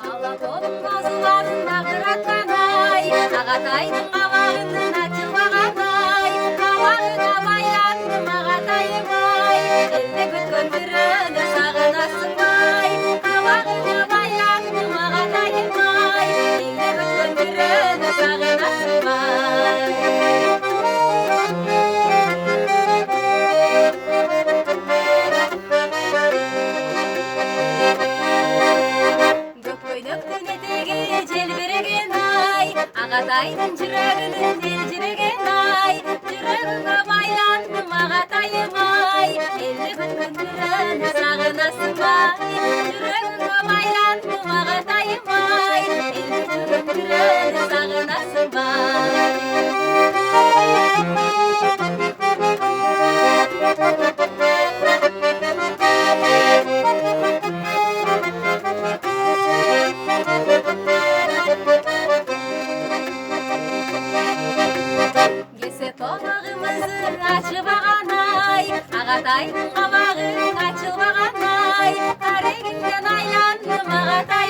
Алатоның қозыларын ағыратқан-ай, ағатайдың қабағынан açылмаған-ай, қабағына байландым ағатайым-ай, елді күткен түріні сағынасың-ай, қабағына байландым ағатайым-ай, елді күткен түріні сағынасың-ай. Ағатайдың жүрегінің елжіреген-ай, жүрегіңе байландым ағатайым-ай, елді күткен түріні сағынасың-ай, жүрегіңе байландым ағатайым-ай, елді күткен түріні сағынасың-ай. Tomağımızın açılmаған-ай, ағатайдың қабағың açılмаған-ай, қарегіңнен айландым ағатай.